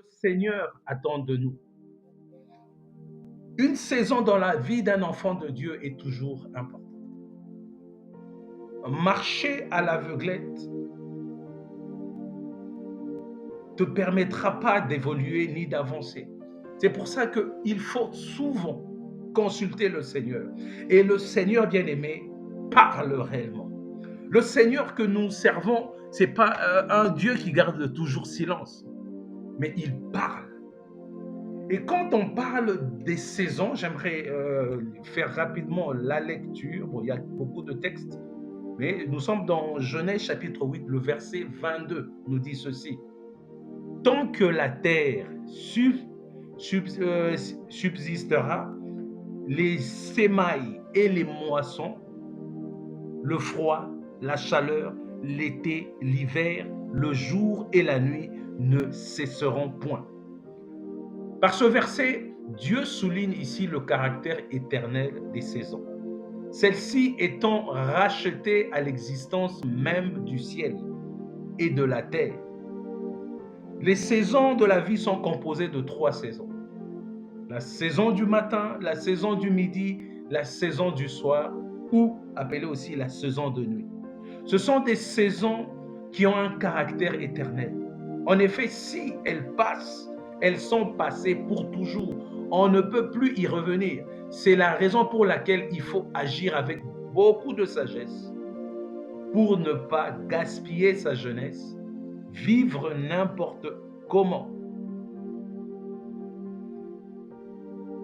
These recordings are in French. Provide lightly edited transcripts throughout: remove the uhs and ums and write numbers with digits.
Seigneur attend de nous. Une saison dans la vie d'un enfant de Dieu est toujours importante. Marcher à l'aveuglette te permettra pas d'évoluer ni d'avancer. C'est pour ça qu'il faut souvent consulter le Seigneur. Et le Seigneur bien-aimé parle réellement. Le Seigneur que nous servons, ce n'est pas un Dieu qui garde toujours silence, mais il parle. Et quand on parle des saisons, j'aimerais faire rapidement la lecture. Bon, il y a beaucoup de textes, mais nous sommes dans Genèse chapitre 8, le verset 22 nous dit ceci. Tant que la terre subsistera, les sémailles et les moissons, le froid, la chaleur, l'été, l'hiver, le jour et la nuit ne cesseront point. Par ce verset, Dieu souligne ici le caractère éternel des saisons, celles-ci étant rachetées à l'existence même du ciel et de la terre. Les saisons de la vie sont composées de 3 saisons. La saison du matin, la saison du midi, la saison du soir, ou appelée aussi la saison de nuit. Ce sont des saisons qui ont un caractère éternel. En effet, si elles passent, elles sont passées pour toujours. On ne peut plus y revenir. C'est la raison pour laquelle il faut agir avec beaucoup de sagesse pour ne pas gaspiller sa jeunesse, vivre n'importe comment.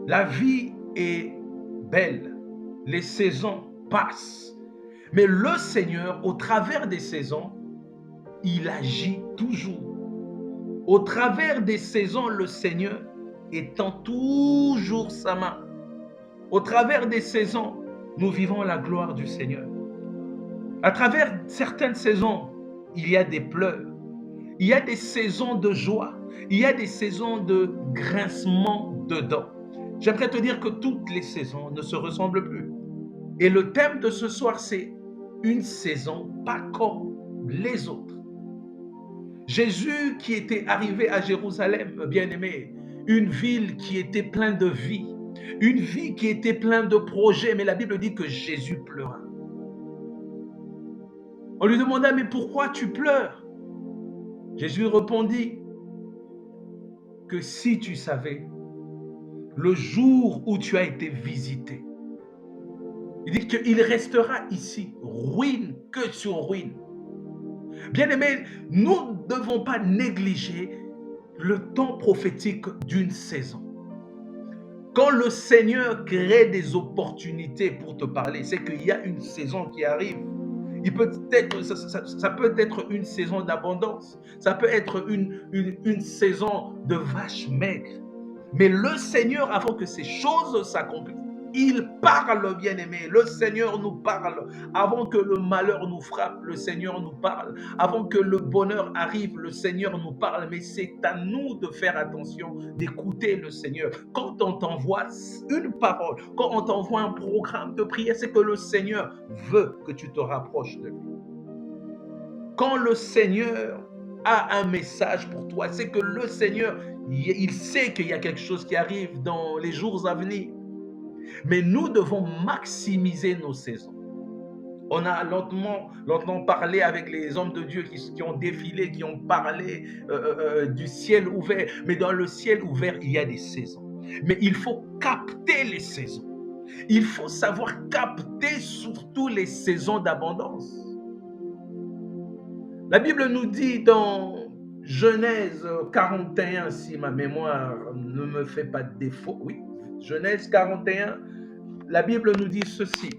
La vie est belle, les saisons passent, mais le Seigneur, au travers des saisons, il agit toujours. Au travers des saisons, le Seigneur étend toujours sa main. Au travers des saisons, nous vivons la gloire du Seigneur. À travers certaines saisons, il y a des pleurs, il y a des saisons de joie, il y a des saisons de grincement de dents. J'aimerais te dire que toutes les saisons ne se ressemblent plus. Et le thème de ce soir, c'est une saison pas comme les autres. Jésus qui était arrivé à Jérusalem, bien-aimé, une ville qui était pleine de vie, une vie qui était pleine de projets, mais la Bible dit que Jésus pleura. On lui demanda, mais pourquoi tu pleures? Jésus répondit que si tu savais, le jour où tu as été visité, il dit qu'il restera ici, ruine que sur ruine. Bien-aimés, nous ne devons pas négliger le temps prophétique d'une saison. Quand le Seigneur crée des opportunités pour te parler, c'est qu'il y a une saison qui arrive. Ça peut être une saison d'abondance, ça peut être une saison de vaches maigres. Mais le Seigneur, avant que ces choses s'accomplissent, il parle, bien-aimé. Le Seigneur nous parle. Avant que le malheur nous frappe, le Seigneur nous parle. Avant que le bonheur arrive, le Seigneur nous parle. Mais c'est à nous de faire attention, d'écouter le Seigneur. Quand on t'envoie une parole, quand on t'envoie un programme de prière, c'est que le Seigneur veut que tu te rapproches de lui. Quand le Seigneur a un message pour toi, c'est que le Seigneur, il sait qu'il y a quelque chose qui arrive dans les jours à venir. Mais nous devons maximiser nos saisons. On a lentement parlé avec les hommes de Dieu qui ont défilé, qui ont parlé du ciel ouvert. Mais dans le ciel ouvert, il y a des saisons. Mais il faut capter les saisons. Il faut savoir capter surtout les saisons d'abondance. La Bible nous dit dans Genèse 41, si ma mémoire ne me fait pas de défaut, oui, Genèse 41, la Bible nous dit ceci.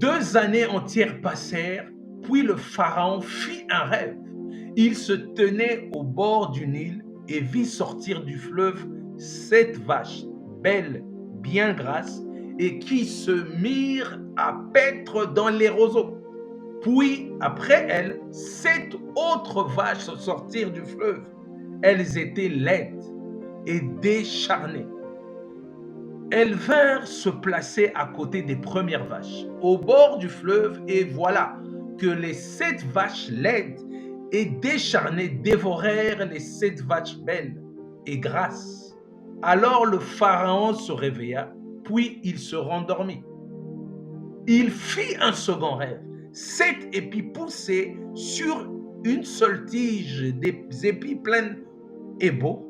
2 années entières passèrent, puis le Pharaon fit un rêve. Il se tenait au bord du Nil et vit sortir du fleuve 7 vaches, belles, bien grasses, et qui se mirent à paître dans les roseaux. Puis, après elles, 7 autres vaches sortirent du fleuve. Elles étaient laides et décharnées. Elles vinrent se placer à côté des premières vaches, au bord du fleuve, et voilà que les 7 vaches laides et décharnés dévorèrent les 7 vaches belles et grasses. Alors le Pharaon se réveilla, puis il se rendormit. Il fit un second rêve. 7 épis poussaient sur une seule tige, des épis pleins et beaux,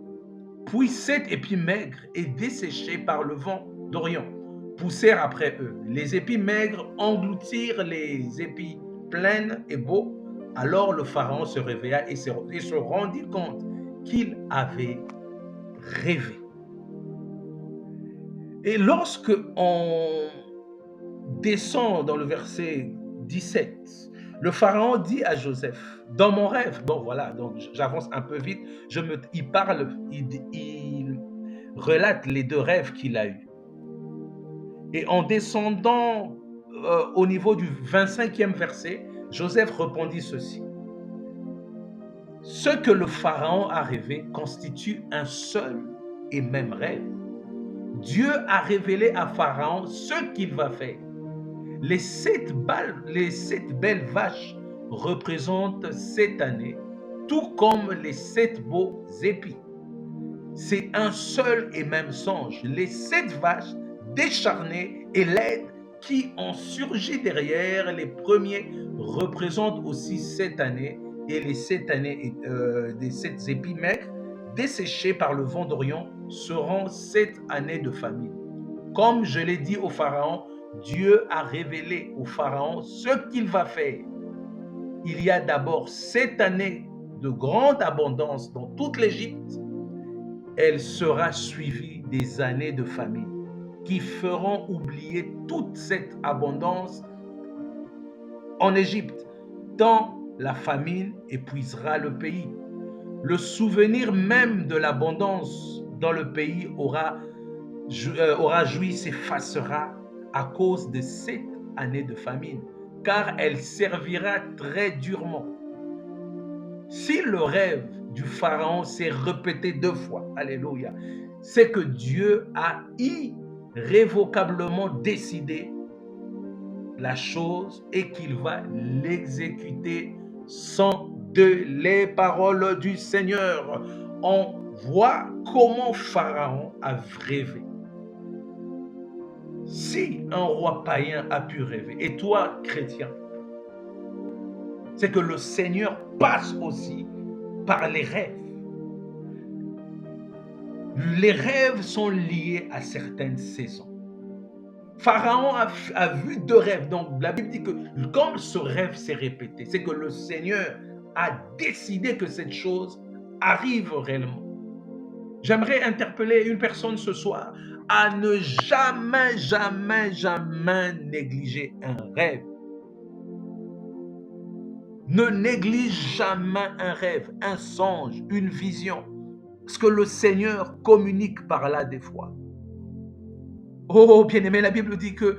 puis 7 épis maigres et desséchés par le vent d'Orient poussèrent après eux. Les épis maigres engloutirent les épis pleins et beaux. Alors le Pharaon se réveilla et se rendit compte qu'il avait rêvé. Et lorsque on descend dans le verset 17, le Pharaon dit à Joseph, dans mon rêve, bon voilà, donc j'avance un peu vite, il parle, il relate les 2 rêves qu'il a eus. Et en descendant au niveau du 25e verset, Joseph répondit ceci. Ce que le Pharaon a rêvé constitue un seul et même rêve. Dieu a révélé à Pharaon ce qu'il va faire. Les 7 belles vaches représentent 7 années, tout comme les 7 beaux épis. C'est un seul et même songe. Les 7 vaches décharnées et laides qui ont surgi derrière les premiers représentent aussi 7 années, et les 7 années des 7 épis maigres desséchés par le vent d'Orient seront 7 années de famine. Comme je l'ai dit au Pharaon, Dieu a révélé au Pharaon ce qu'il va faire. Il y a d'abord 7 années de grande abondance dans toute l'Égypte. Elle sera suivie des années de famine qui feront oublier toute cette abondance en Égypte, tant la famine épuisera le pays. Le souvenir même de l'abondance dans le pays aura joui s'effacera à cause de 7 années de famine, car elle servira très durement. Si le rêve du Pharaon s'est répété 2 fois, alléluia, c'est que Dieu a irrévocablement décidé la chose et qu'il va l'exécuter sans de les paroles du Seigneur. On voit comment Pharaon a rêvé. Si un roi païen a pu rêver, et toi, chrétien, c'est que le Seigneur passe aussi par les rêves. Les rêves sont liés à certaines saisons. Pharaon a vu 2 rêves. Donc la Bible dit que comme ce rêve s'est répété, c'est que le Seigneur a décidé que cette chose arrive réellement. J'aimerais interpeller une personne ce soir à ne jamais, jamais, jamais négliger un rêve. Ne néglige jamais un rêve, un songe, une vision. Parce que le Seigneur communique par là des fois. Oh, bien-aimé, la Bible dit que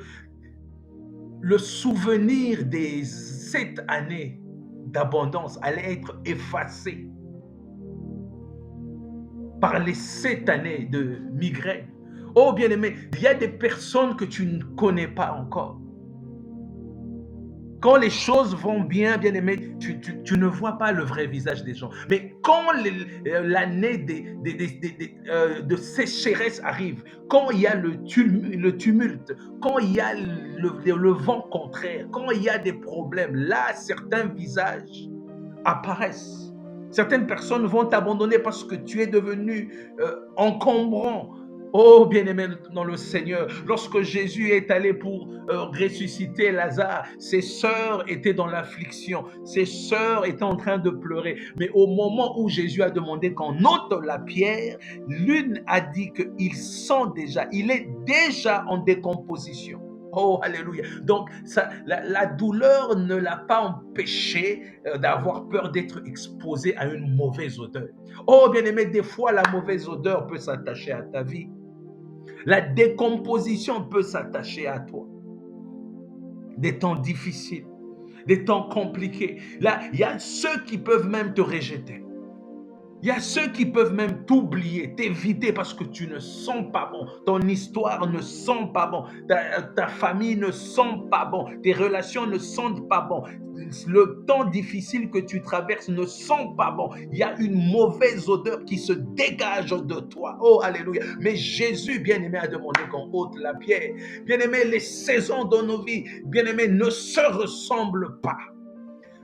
le souvenir des 7 années d'abondance allait être effacé par les 7 années de migraine. Oh, bien-aimé, il y a des personnes que tu ne connais pas encore. Quand les choses vont bien, bien-aimé, tu ne vois pas le vrai visage des gens. Mais quand l'année de sécheresse arrive, quand il y a le tumulte, quand il y a le vent contraire, quand il y a des problèmes, là, certains visages apparaissent. Certaines personnes vont t'abandonner parce que tu es devenu encombrant. Oh, bien-aimé dans le Seigneur, lorsque Jésus est allé pour ressusciter Lazare, ses sœurs étaient dans l'affliction, ses sœurs étaient en train de pleurer. Mais au moment où Jésus a demandé qu'on ôte la pierre, l'une a dit qu'il sent déjà, il est déjà en décomposition. Oh, alléluia. Donc, la douleur ne l'a pas empêché d'avoir peur d'être exposé à une mauvaise odeur. Oh, bien-aimé, des fois, la mauvaise odeur peut s'attacher à ta vie. La décomposition peut s'attacher à toi. Des temps difficiles, des temps compliqués. Là, il y a ceux qui peuvent même te rejeter. Il y a ceux qui peuvent même t'oublier, t'éviter parce que tu ne sens pas bon. Ton histoire ne sent pas bon. Ta famille ne sent pas bon. Tes relations ne sentent pas bon. Le temps difficile que tu traverses ne sent pas bon. Il y a une mauvaise odeur qui se dégage de toi. Oh, alléluia. Mais Jésus, bien-aimé, a demandé qu'on ôte la pierre. Bien-aimé, les saisons de nos vies, bien-aimé, ne se ressemblent pas.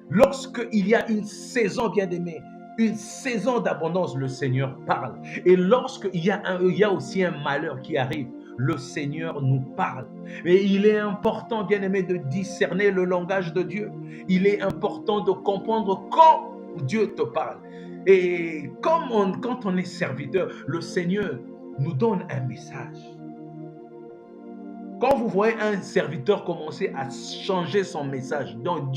Lorsqu'il y a une saison, bien-aimé, une saison d'abondance, le Seigneur parle. Et lorsqu'il y il y a aussi un malheur qui arrive, le Seigneur nous parle. Et il est important, bien-aimé, de discerner le langage de Dieu. Il est important de comprendre quand Dieu te parle. Et quand on est serviteur, le Seigneur nous donne un message. Quand vous voyez un serviteur commencer à changer son message, donc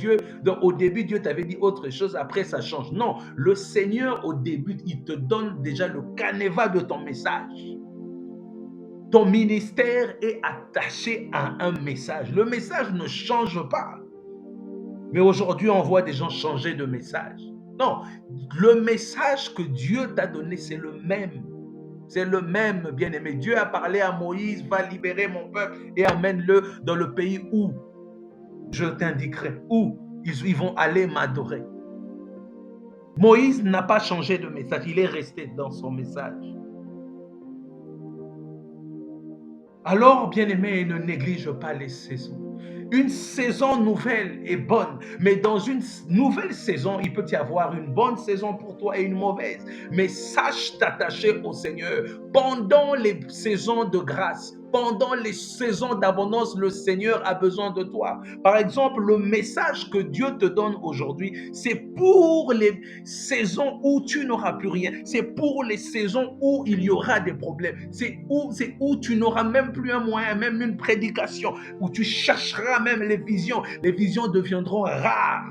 au début, Dieu t'avait dit autre chose, après ça change. Non, le Seigneur, au début, il te donne déjà le canevas de ton message. Ton ministère est attaché à un message. Le message ne change pas. Mais aujourd'hui, on voit des gens changer de message. Non, le message que Dieu t'a donné, c'est le même. C'est le même, bien-aimé. Dieu a parlé à Moïse, va libérer mon peuple et amène-le dans le pays où je t'indiquerai, où ils vont aller m'adorer. Moïse n'a pas changé de message, il est resté dans son message. Alors, bien-aimé, ne néglige pas les saisons. Une saison nouvelle est bonne, mais dans une nouvelle saison, il peut y avoir une bonne saison pour toi et une mauvaise. Mais sache t'attacher au Seigneur. Pendant les saisons de grâce, pendant les saisons d'abondance, le Seigneur a besoin de toi. Par exemple, le message que Dieu te donne aujourd'hui, c'est pour les saisons où tu n'auras plus rien. C'est pour les saisons où il y aura des problèmes. C'est où tu n'auras même plus un moyen, même une prédication, où tu chercheras même les visions. Les visions deviendront rares.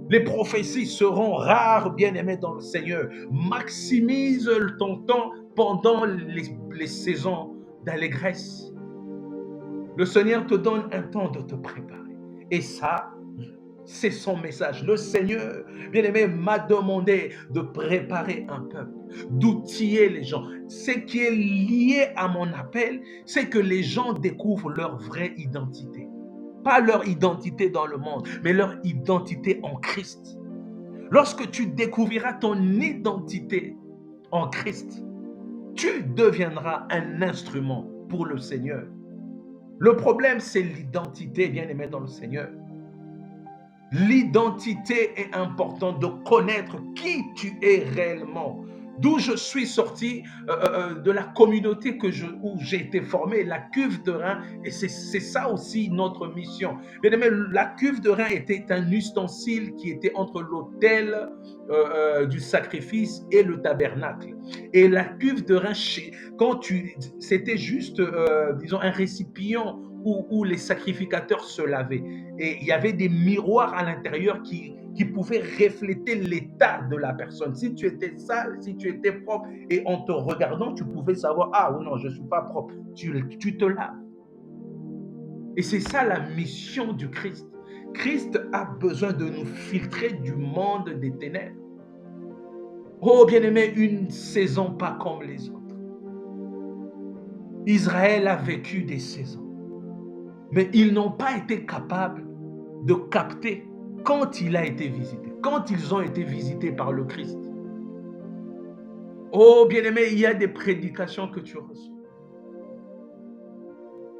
Les prophéties seront rares, bien-aimés dans le Seigneur. Maximise ton temps pendant les saisons d'allégresse. Le Seigneur te donne un temps de te préparer. Et ça, c'est son message. Le Seigneur, bien-aimé, m'a demandé de préparer un peuple, d'outiller les gens. Ce qui est lié à mon appel, c'est que les gens découvrent leur vraie identité. Pas leur identité dans le monde, mais leur identité en Christ. Lorsque tu découvriras ton identité en Christ, tu deviendras un instrument pour le Seigneur. Le problème, c'est l'identité, bien-aimé dans le Seigneur. L'identité est importante de connaître qui tu es réellement. D'où je suis sorti, de la communauté où j'ai été formé, la cuve de Reims, et c'est ça aussi notre mission. Bien aimé, la cuve de Reims était un ustensile qui était entre l'autel du sacrifice et le tabernacle. Et la cuve de Reims, c'était juste, disons, un récipient où les sacrificateurs se lavaient. Et il y avait des miroirs à l'intérieur qui pouvaient refléter l'état de la personne. Si tu étais sale, si tu étais propre, et en te regardant, tu pouvais savoir, ah non, je ne suis pas propre. Tu te laves. Et c'est ça la mission du Christ. Christ a besoin de nous filtrer du monde des ténèbres. Oh bien-aimé, une saison pas comme les autres. Israël a vécu des saisons, mais ils n'ont pas été capables de capter quand il a été visité, quand ils ont été visités par le Christ. Oh bien-aimé, il y a des prédications que tu reçois.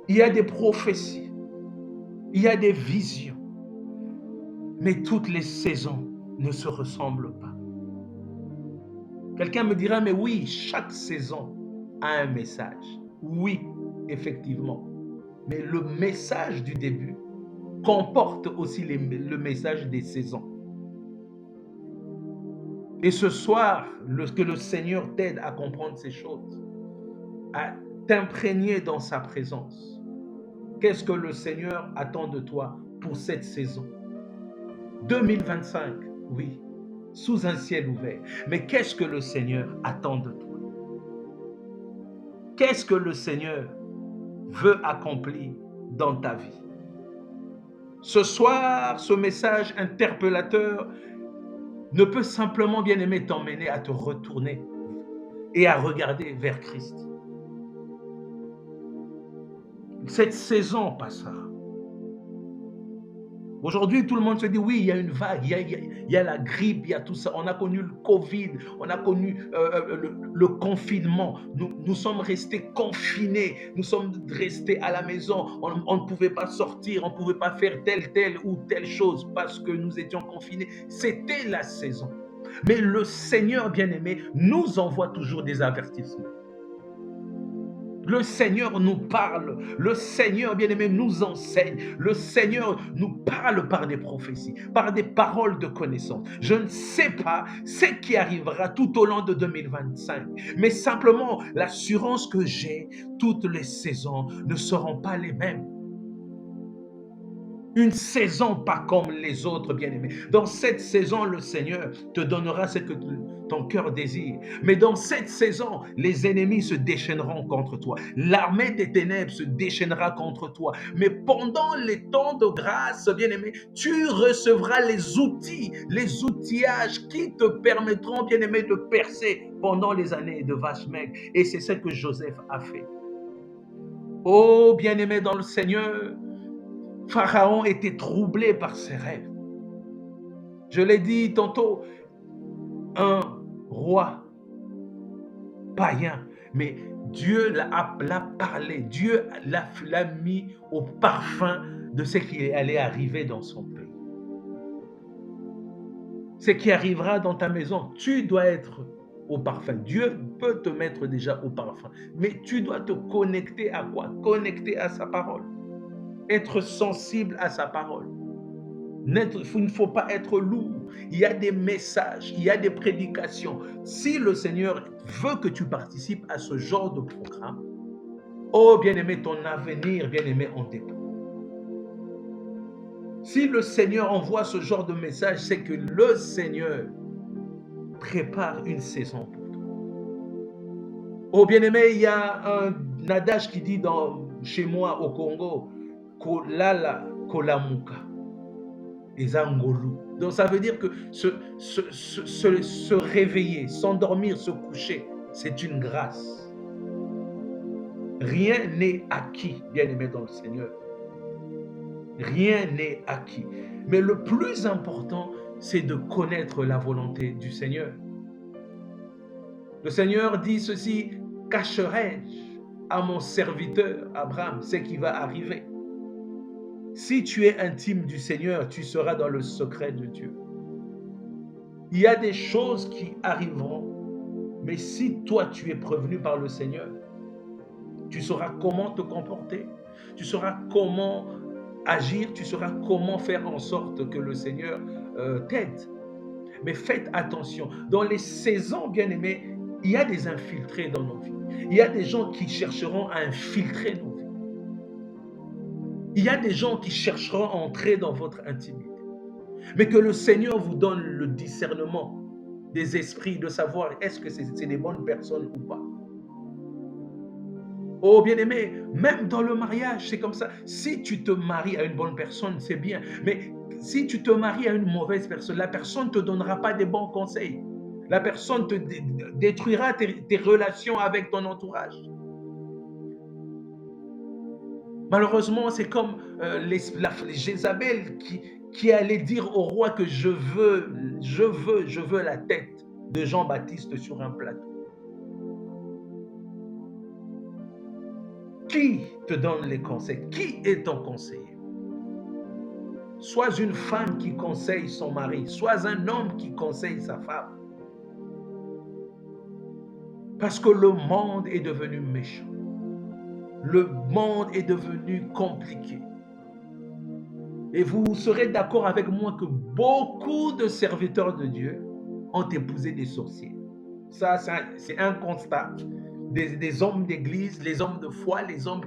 Il y a des prophéties. Il y a des visions. Mais toutes les saisons ne se ressemblent pas. Quelqu'un me dira, mais oui, chaque saison a un message. Oui, effectivement. Mais le message du début comporte aussi le message des saisons. Et ce soir, que le Seigneur t'aide à comprendre ces choses, à t'imprégner dans sa présence. Qu'est-ce que le Seigneur attend de toi pour cette saison 2025, oui, sous un ciel ouvert. Mais qu'est-ce que le Seigneur attend de toi? Qu'est-ce que le Seigneur veut accomplir dans ta vie? Ce soir, ce message interpellateur ne peut simplement, bien-aimé, t'emmener à te retourner et à regarder vers Christ. Cette saison passera. Aujourd'hui, tout le monde se dit, oui, il y a une vague, il y a la grippe, il y a tout ça. On a connu le Covid, on a connu le confinement. Nous sommes restés confinés, nous sommes restés à la maison. On ne pouvait pas sortir, on ne pouvait pas faire telle ou telle chose parce que nous étions confinés. C'était la saison. Mais le Seigneur bien-aimé nous envoie toujours des avertissements. Le Seigneur nous parle, le Seigneur bien-aimé nous enseigne, le Seigneur nous parle par des prophéties, par des paroles de connaissance. Je ne sais pas ce qui arrivera tout au long de 2025, mais simplement l'assurance que j'ai, toutes les saisons ne seront pas les mêmes. Une saison pas comme les autres, bien-aimés. Dans cette saison, le Seigneur te donnera ce que ton cœur désire. Mais dans cette saison, les ennemis se déchaîneront contre toi. L'armée des ténèbres se déchaînera contre toi. Mais pendant les temps de grâce, bien-aimé, tu recevras les outillages qui te permettront, bien-aimé, de percer pendant les années de vache maigre. Et c'est ce que Joseph a fait. Oh, bien-aimé dans le Seigneur, Pharaon était troublé par ses rêves. Je l'ai dit tantôt, un roi païen, mais Dieu l'a parlé, Dieu l'a mis au parfum de ce qui allait arriver dans son pays. Ce qui arrivera dans ta maison, tu dois être au parfum. Dieu peut te mettre déjà au parfum, mais tu dois te connecter à quoi? Connecter à sa parole. Être sensible à sa parole. Il ne faut pas être lourd. Il y a des messages, il y a des prédications. Si le Seigneur veut que tu participes à ce genre de programme, oh bien-aimé, ton avenir, bien-aimé, en dépend. Si le Seigneur envoie ce genre de message, c'est que le Seigneur prépare une saison pour toi. Oh bien-aimé, il y a un adage qui dit chez moi au Congo, Kolala Kolamuka. Donc ça veut dire que se réveiller, s'endormir, se coucher, c'est une grâce. Rien n'est acquis, bien-aimé dans le Seigneur. Rien n'est acquis. Mais le plus important, c'est de connaître la volonté du Seigneur. Le Seigneur dit ceci, cacherai-je à mon serviteur Abraham ce qui va arriver. Si tu es intime du Seigneur, tu seras dans le secret de Dieu. Il y a des choses qui arriveront, mais si toi tu es prévenu par le Seigneur, tu sauras comment te comporter, tu sauras comment agir, tu sauras comment faire en sorte que le Seigneur t'aide. Mais faites attention, dans les saisons, bien-aimés, il y a des infiltrés dans nos vies. Il y a des gens qui chercheront à infiltrer nos vies. Il y a des gens qui chercheront à entrer dans votre intimité. Mais que le Seigneur vous donne le discernement des esprits, de savoir est-ce que c'est des bonnes personnes ou pas. Oh bien-aimé, même dans le mariage, c'est comme ça. Si tu te maries à une bonne personne, c'est bien. Mais si tu te maries à une mauvaise personne, la personne ne te donnera pas des bons conseils. La personne te détruira tes relations avec ton entourage. Malheureusement, c'est comme les Jézabel qui allait dire au roi que je veux la tête de Jean-Baptiste sur un plateau. Qui te donne les conseils? Qui est ton conseiller? Sois une femme qui conseille son mari, sois un homme qui conseille sa femme. Parce que le monde est devenu méchant. Le monde est devenu compliqué. Et vous serez d'accord avec moi que beaucoup de serviteurs de Dieu ont épousé des sorciers. Ça, c'est un constat. Des hommes d'église, les hommes de foi, les hommes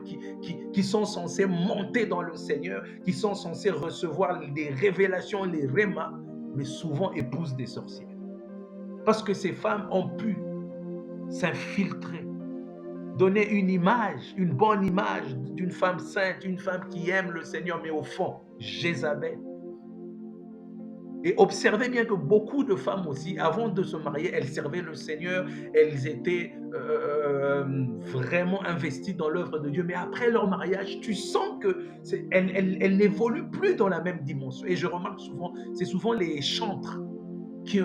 qui sont censés monter dans le Seigneur, qui sont censés recevoir les révélations, les rémas, mais souvent épousent des sorcières. Parce que ces femmes ont pu s'infiltrer, donner une image, une bonne image d'une femme sainte, une femme qui aime le Seigneur, mais au fond, Jézabel. Et observez bien que beaucoup de femmes aussi, avant de se marier, elles servaient le Seigneur, elles étaient vraiment investies dans l'œuvre de Dieu. Mais après leur mariage, tu sens que elles n'évoluent plus dans la même dimension. Et je remarque souvent, c'est souvent les chantres qui,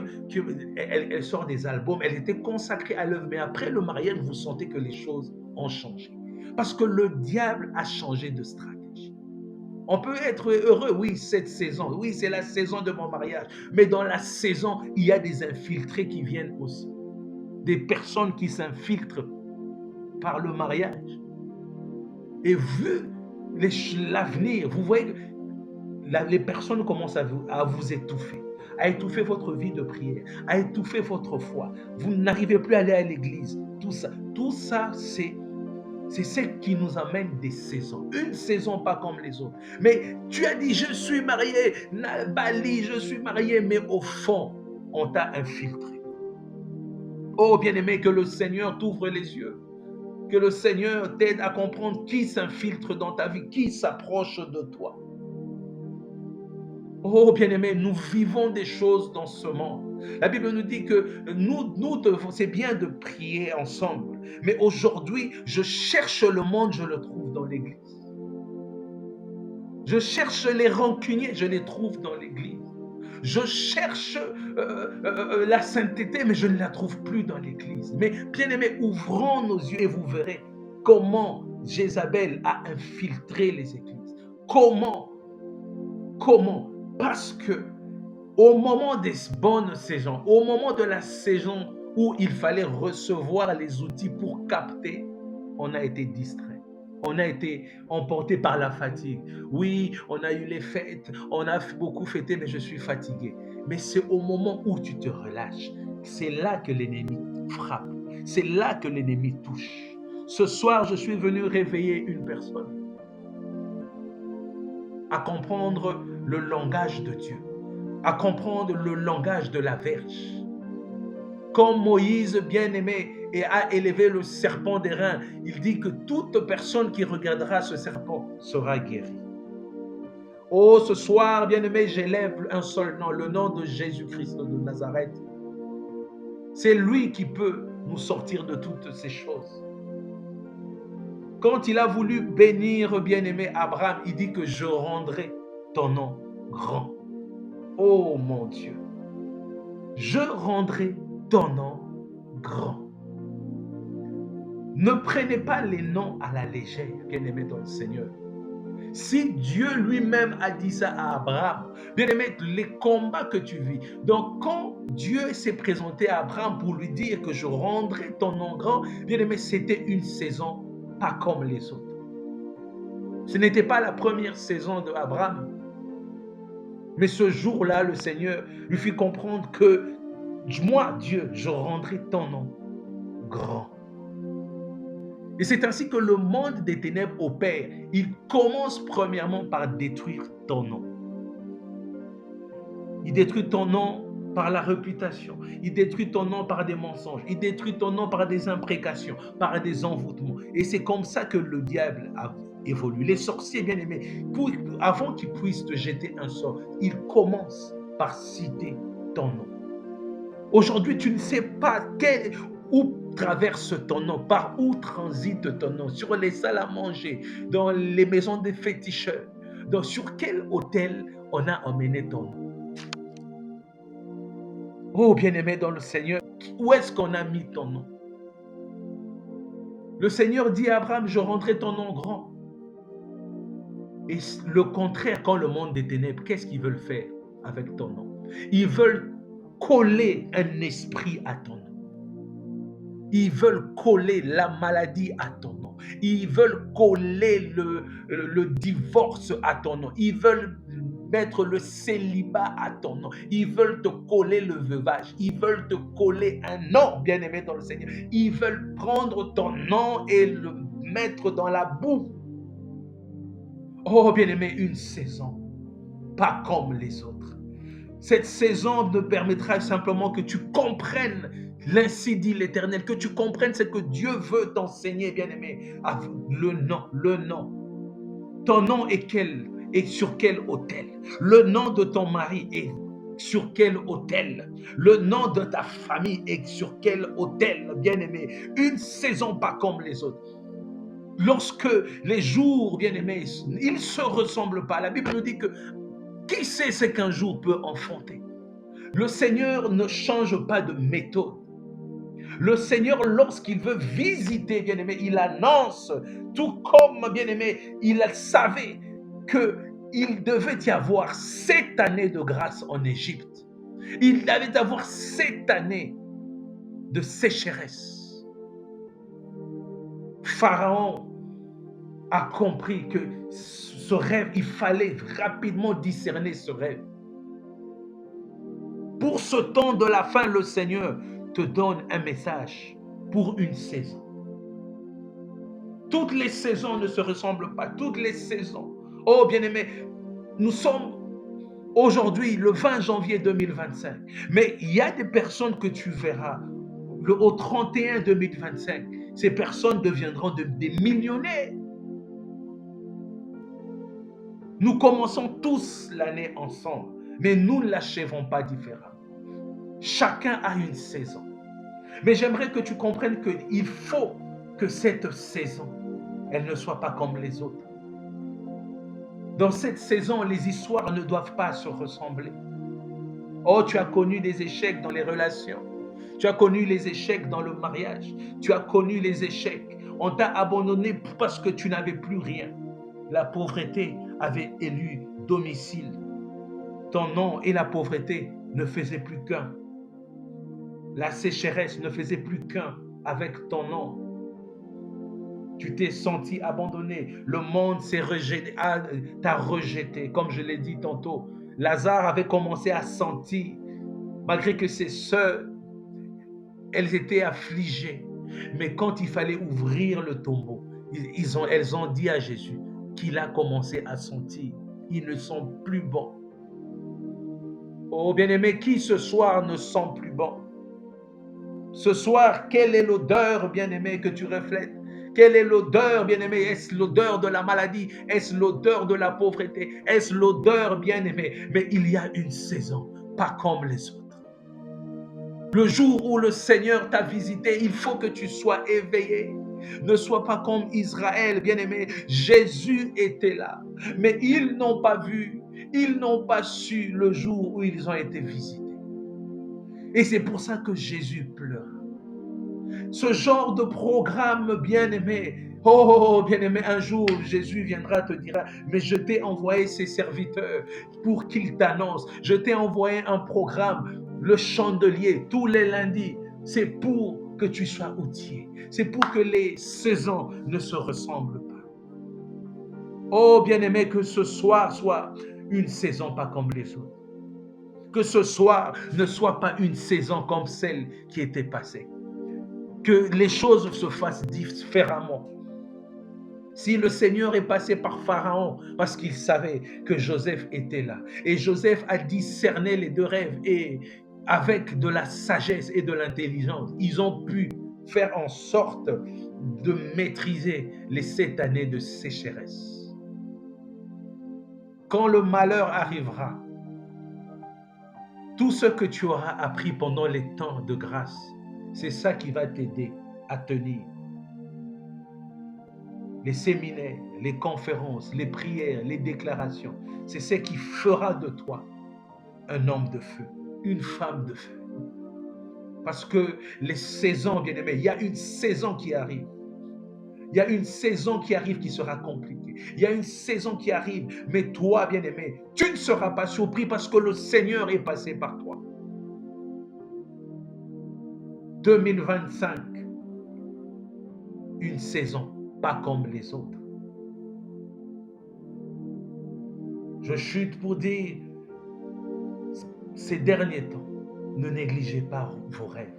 elles sortent des albums, elles étaient consacrées à l'œuvre. Mais après le mariage, vous sentez que les choses ont changé. Parce que le diable a changé de stratégie. On peut être heureux, oui, cette saison, oui, c'est la saison de mon mariage, mais dans la saison, il y a des infiltrés qui viennent aussi, des personnes qui s'infiltrent par le mariage. Et vu l'avenir, vous voyez que les personnes commencent à vous étouffer, à étouffer votre vie de prière, à étouffer votre foi. Vous n'arrivez plus à aller à l'église. Tout ça, c'est ce qui nous amène des saisons. Une saison pas comme les autres. Mais tu as dit, je suis marié, Bali, je suis marié, mais au fond, on t'a infiltré. Oh bien-aimé, que le Seigneur t'ouvre les yeux. Que le Seigneur t'aide à comprendre qui s'infiltre dans ta vie, qui s'approche de toi. Oh bien-aimé, nous vivons des choses dans ce monde. La Bible nous dit que c'est bien de prier ensemble. Mais aujourd'hui, je cherche le monde, je le trouve dans l'église. Je cherche les rancuniers, je les trouve dans l'église. Je cherche la sainteté, mais je ne la trouve plus dans l'église. Mais bien-aimé, ouvrons nos yeux et vous verrez comment Jézabel a infiltré les églises. Comment? Parce que au moment des bonnes saisons, au moment de la saison où il fallait recevoir les outils pour capter, on a été distrait. On a été emporté par la fatigue. Oui, on a eu les fêtes, on a beaucoup fêté, mais je suis fatigué. Mais c'est au moment où tu te relâches, c'est là que l'ennemi frappe, c'est là que l'ennemi touche. Ce soir, je suis venu réveiller une personne à comprendre le langage de Dieu, à comprendre le langage de la verge. Comme Moïse, bien-aimé, et a élevé le serpent d'airain, il dit que toute personne qui regardera ce serpent sera guérie. Oh, ce soir, bien-aimé, j'élève un seul nom, le nom de Jésus-Christ de Nazareth. C'est lui qui peut nous sortir de toutes ces choses. Quand il a voulu bénir, bien-aimé Abraham, il dit que je rendrai ton nom grand. Oh mon Dieu, je rendrai ton nom grand. Ne prenez pas les noms à la légère, bien-aimé dans le Seigneur. Si Dieu lui-même a dit ça à Abraham, bien-aimé, les combats que tu vis. Donc, quand Dieu s'est présenté à Abraham pour lui dire que je rendrai ton nom grand, bien-aimé, c'était une saison pas comme les autres. Ce n'était pas la première saison d'Abraham. Mais ce jour-là, le Seigneur lui fit comprendre que moi, Dieu, je rendrai ton nom grand. Et c'est ainsi que le monde des ténèbres opère. Il commence premièrement par détruire ton nom. Il détruit ton nom par la réputation. Il détruit ton nom par des mensonges. Il détruit ton nom par des imprécations, par des envoûtements. Et c'est comme ça que le diable a évolué. Les sorciers, bien aimés, avant qu'ils puissent te jeter un sort, ils commencent par citer ton nom. Aujourd'hui, tu ne sais pas où traverse ton nom, par où transite ton nom, sur les salles à manger, dans les maisons des féticheurs, sur quel hôtel on a emmené ton nom. Oh bien-aimé dans le Seigneur, où est-ce qu'on a mis ton nom? Le Seigneur dit à Abraham, je rendrai ton nom grand. Et le contraire, quand le monde des ténèbres, qu'est-ce qu'ils veulent faire avec ton nom? Ils veulent coller un esprit à ton nom. Ils veulent coller la maladie à ton nom. Ils veulent coller le divorce à ton nom. Ils veulent mettre le célibat à ton nom. Ils veulent te coller le veuvage. Ils veulent te coller un nom, bien-aimé dans le Seigneur. Ils veulent prendre ton nom et le mettre dans la boue. Oh, bien-aimé, une saison, pas comme les autres. Cette saison te permettra simplement que tu comprennes l'ainsi dit l'Éternel, que tu comprennes ce que Dieu veut t'enseigner, bien-aimé. Le nom. Ton nom est sur quel autel? Le nom de ton mari est sur quel autel? Le nom de ta famille est sur quel autel, bien-aimé? Une saison pas comme les autres. Lorsque les jours, bien-aimés, ils ne se ressemblent pas. La Bible nous dit que qui sait ce qu'un jour peut enfanter? Le Seigneur ne change pas de méthode. Le Seigneur, lorsqu'il veut visiter, bien-aimé, il annonce, tout comme, bien-aimé, il savait qu'il devait y avoir 7 années de grâce en Égypte. Il devait y avoir 7 années de sécheresse. Pharaon a compris que ce rêve, il fallait rapidement discerner ce rêve. Pour ce temps de la fin, le Seigneur te donne un message pour une saison. Toutes les saisons ne se ressemblent pas. Toutes les saisons. Oh bien-aimé, nous sommes aujourd'hui le 20 janvier 2025. Mais il y a des personnes que tu verras au 31 2025. Ces personnes deviendront des millionnaires. Nous commençons tous l'année ensemble, mais nous ne l'achèvons pas différemment. Chacun a une saison. Mais j'aimerais que tu comprennes qu'il faut que cette saison, elle ne soit pas comme les autres. Dans cette saison, les histoires ne doivent pas se ressembler. Oh, tu as connu des échecs dans les relations. Tu as connu les échecs dans le mariage. Tu as connu les échecs. On t'a abandonné parce que tu n'avais plus rien. La pauvreté avait élu domicile. Ton nom et la pauvreté ne faisaient plus qu'un. La sécheresse ne faisait plus qu'un avec ton nom. Tu t'es senti abandonné. Le monde t'a rejeté. Comme je l'ai dit tantôt, Lazare avait commencé à sentir, malgré que ses sœurs, elles étaient affligées. Mais quand il fallait ouvrir le tombeau, elles ont dit à Jésus qu'il a commencé à sentir. Ils ne sont plus bons. Oh bien-aimé, qui ce soir ne sent plus bon? Ce soir, quelle est l'odeur, bien-aimé, que tu reflètes? Quelle est l'odeur, bien-aimé? Est-ce l'odeur de la maladie? Est-ce l'odeur de la pauvreté? Est-ce l'odeur, bien-aimé? Mais il y a une saison, pas comme les autres. Le jour où le Seigneur t'a visité, il faut que tu sois éveillé. Ne sois pas comme Israël, bien-aimé. Jésus était là, mais ils n'ont pas vu, ils n'ont pas su le jour où ils ont été visités. Et c'est pour ça que Jésus pleure. Ce genre de programme, bien-aimé, oh bien-aimé, un jour Jésus viendra te dire, mais je t'ai envoyé ses serviteurs pour qu'ils t'annoncent. Je t'ai envoyé un programme, le chandelier, tous les lundis. C'est pour que tu sois outillé. C'est pour que les saisons ne se ressemblent pas. Oh bien-aimé, que ce soir soit une saison pas comme les autres. Que ce soir ne soit pas une saison comme celle qui était passée. Que les choses se fassent différemment. Si le Seigneur est passé par Pharaon, parce qu'il savait que Joseph était là, et Joseph a discerné les deux rêves, et avec de la sagesse et de l'intelligence, ils ont pu faire en sorte de maîtriser les 7 années de sécheresse. Quand le malheur arrivera, tout ce que tu auras appris pendant les temps de grâce, c'est ça qui va t'aider à tenir. Les séminaires, les conférences, les prières, les déclarations, c'est ce qui fera de toi un homme de feu, une femme de feu. Parce que les saisons, bien-aimés, il y a une saison qui arrive. Il y a une saison qui arrive qui sera compliquée. Il y a une saison qui arrive, mais toi, bien-aimé, tu ne seras pas surpris parce que le Seigneur est passé par toi. 2025, une saison pas comme les autres. Je chute pour dire, ces derniers temps, ne négligez pas vos rêves.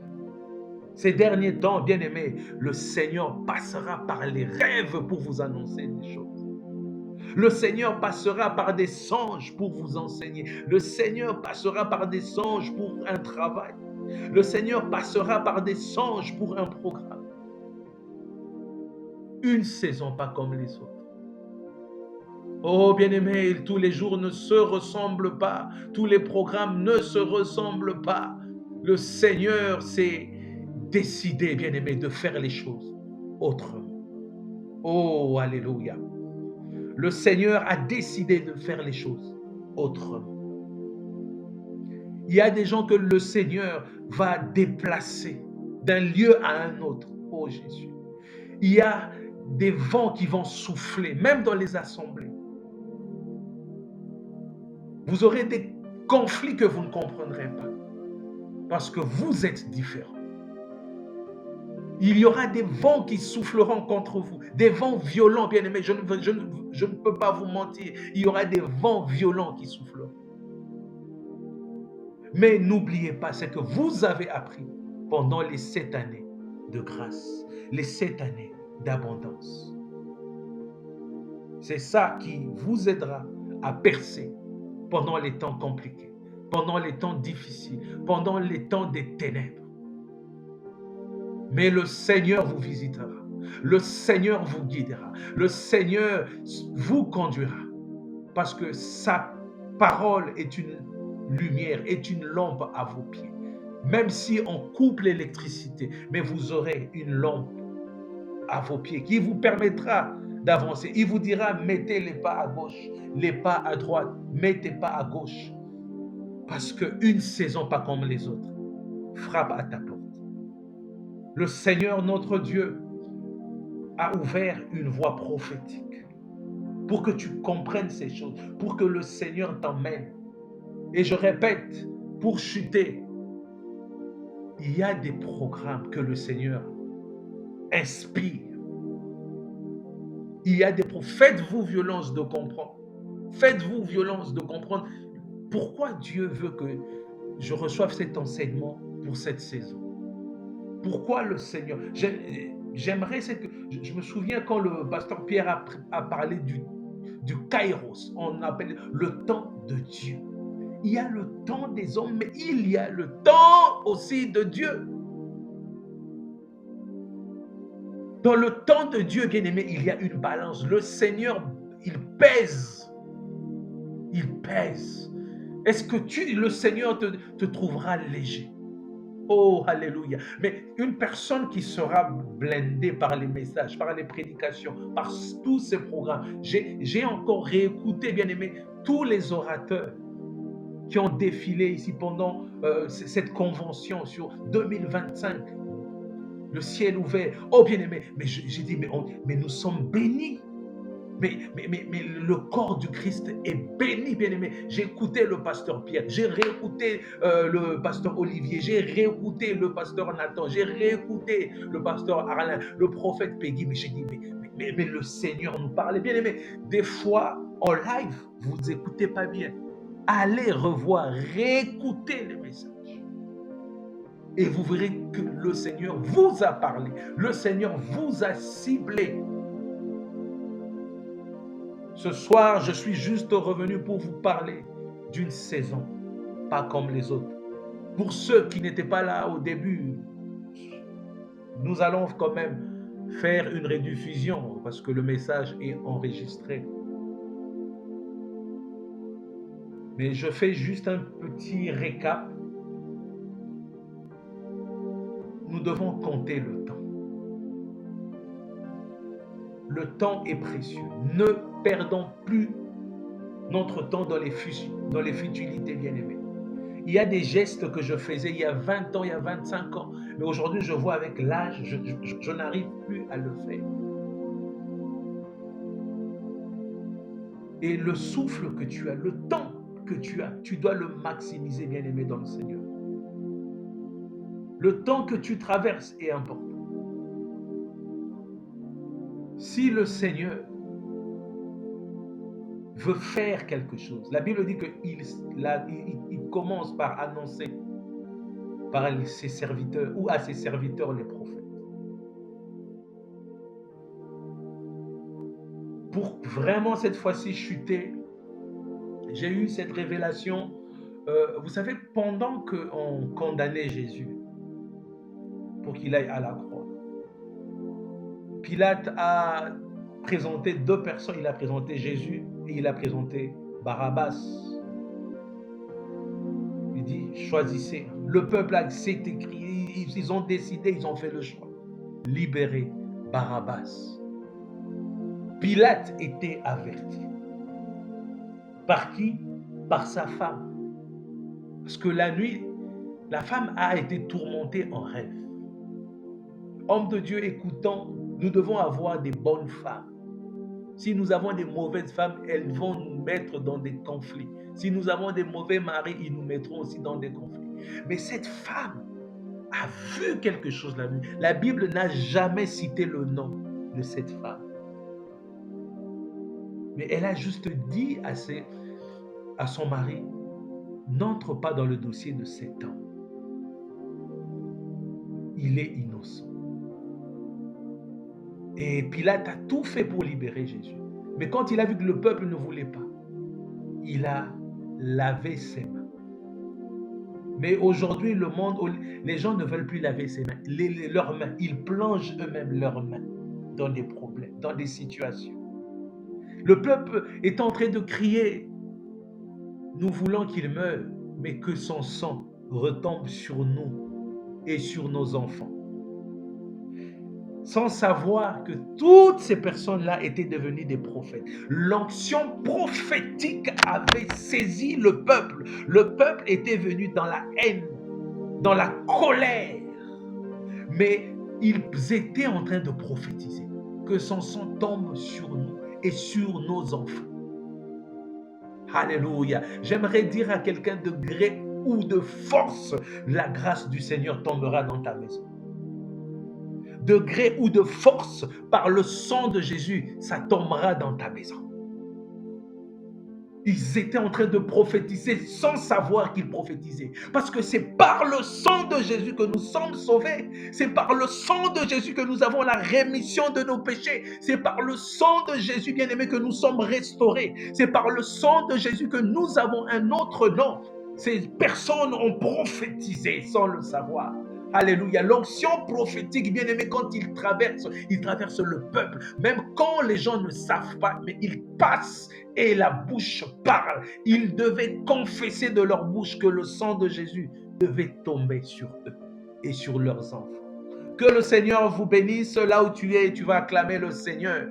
Ces derniers temps, bien-aimés, le Seigneur passera par les rêves pour vous annoncer des choses. Le Seigneur passera par des songes pour vous enseigner. Le Seigneur passera par des songes pour un travail. Le Seigneur passera par des songes pour un programme. Une saison pas comme les autres. Oh bien-aimé, tous les jours ne se ressemblent pas, tous les programmes ne se ressemblent pas. Le Seigneur s'est décidé, bien-aimé, de faire les choses autrement. Oh, alléluia. Le Seigneur a décidé de faire les choses autrement. Il y a des gens que le Seigneur va déplacer d'un lieu à un autre. Oh Jésus. Il y a des vents qui vont souffler, même dans les assemblées. Vous aurez des conflits que vous ne comprendrez pas parce que vous êtes différents. Il y aura des vents qui souffleront contre vous, des vents violents, bien-aimés. Je ne peux pas vous mentir. Il y aura des vents violents qui souffleront. Mais n'oubliez pas ce que vous avez appris pendant les 7 années de grâce, les 7 années d'abondance. C'est ça qui vous aidera à percer pendant les temps compliqués, pendant les temps difficiles, pendant les temps des ténèbres. Mais le Seigneur vous visitera, le Seigneur vous guidera, le Seigneur vous conduira, parce que sa parole est une lumière, est une lampe à vos pieds. Même si on coupe l'électricité, mais vous aurez une lampe à vos pieds qui vous permettra d'avancer. Il vous dira, mettez les pas à gauche, les pas à droite, mettez pas à gauche. Parce qu'une saison pas comme les autres frappe à ta porte. Le Seigneur notre Dieu a ouvert une voie prophétique pour que tu comprennes ces choses, pour que le Seigneur t'emmène. Et je répète, pour chuter, il y a des programmes que le Seigneur inspire. Il y a des faites-vous violence de comprendre. Faites-vous violence de comprendre pourquoi Dieu veut que je reçoive cet enseignement pour cette saison. Pourquoi le Seigneur? J'aimerais, je me souviens quand le pasteur Pierre a parlé du Kairos, on appelle le temps de Dieu. Il y a le temps des hommes, mais il y a le temps aussi de Dieu. Dans le temps de Dieu, bien-aimé, il y a une balance. Le Seigneur, il pèse. Il pèse. Est-ce que le Seigneur te trouvera léger? Oh, alléluia. Mais une personne qui sera blindée par les messages, par les prédications, par tous ces programmes. J'ai encore réécouté, bien aimé, tous les orateurs qui ont défilé ici pendant cette convention sur 2025. Le ciel ouvert. Oh, bien aimé, mais j'ai dit, mais nous sommes bénis. Mais le corps du Christ est béni, bien-aimé. J'ai écouté le pasteur Pierre, j'ai réécouté le pasteur Olivier, j'ai réécouté le pasteur Nathan, j'ai réécouté le pasteur Arlin, le prophète Peggy. Mais j'ai dit, mais le Seigneur nous parle. Bien-aimé, des fois, en live, vous n'écoutez pas bien. Allez revoir, réécoutez les messages. Et vous verrez que le Seigneur vous a parlé, le Seigneur vous a ciblé. Ce soir, je suis juste revenu pour vous parler d'une saison, pas comme les autres. Pour ceux qui n'étaient pas là au début, nous allons quand même faire une rediffusion parce que le message est enregistré. Mais je fais juste un petit récap. Nous devons compter le temps. Le temps est précieux. Ne perdons plus notre temps dans les futilités, bien-aimés. Il y a des gestes que je faisais il y a 20 ans, il y a 25 ans. Mais aujourd'hui, je vois avec l'âge, je n'arrive plus à le faire. Et le souffle que tu as, le temps que tu as, tu dois le maximiser, bien-aimé, dans le Seigneur. Le temps que tu traverses est important. Si le Seigneur veut faire quelque chose, la Bible dit qu'il commence par annoncer par ses serviteurs ou à ses serviteurs les prophètes. Pour vraiment cette fois-ci chuter, j'ai eu cette révélation. Vous savez, pendant qu'on condamnait Jésus pour qu'il aille à la croix, Pilate a présenté deux personnes. Il a présenté Jésus et il a présenté Barabbas. Il dit, choisissez. Le peuple s'est écrit, ils ont décidé, ils ont fait le choix. Libérer Barabbas. Pilate était averti. Par qui? Par sa femme. Parce que la nuit, la femme a été tourmentée en rêve. Homme de Dieu écoutant, nous devons avoir des bonnes femmes. Si nous avons des mauvaises femmes, elles vont nous mettre dans des conflits. Si nous avons des mauvais maris, ils nous mettront aussi dans des conflits. Mais cette femme a vu quelque chose la nuit. La Bible n'a jamais cité le nom de cette femme. Mais elle a juste dit à son mari, n'entre pas dans le dossier de cet homme. Il est innocent. Et Pilate a tout fait pour libérer Jésus. Mais quand il a vu que le peuple ne voulait pas, il a lavé ses mains. Mais aujourd'hui, le monde, les gens ne veulent plus laver ses mains, leurs mains. Ils plongent eux-mêmes leurs mains dans des problèmes, dans des situations. Le peuple est en train de crier, nous voulons qu'il meure, mais que son sang retombe sur nous et sur nos enfants. Sans savoir que toutes ces personnes-là étaient devenues des prophètes. L'onction prophétique avait saisi le peuple. Le peuple était venu dans la haine, dans la colère. Mais ils étaient en train de prophétiser que son sang tombe sur nous et sur nos enfants. Alléluia. J'aimerais dire à quelqu'un de gré ou de force, la grâce du Seigneur tombera dans ta maison. De gré ou de force, par le sang de Jésus, ça tombera dans ta maison. Ils étaient en train de prophétiser sans savoir qu'ils prophétisaient. Parce que c'est par le sang de Jésus que nous sommes sauvés. C'est par le sang de Jésus que nous avons la rémission de nos péchés. C'est par le sang de Jésus, bien-aimé, que nous sommes restaurés. C'est par le sang de Jésus que nous avons un autre nom. Ces personnes ont prophétisé sans le savoir. Alléluia. L'onction prophétique, bien aimé, quand il traverse le peuple. Même quand les gens ne savent pas, mais ils passent et la bouche parle. Ils devaient confesser de leur bouche que le sang de Jésus devait tomber sur eux et sur leurs enfants. Que le Seigneur vous bénisse là où tu es. Tu vas acclamer le Seigneur.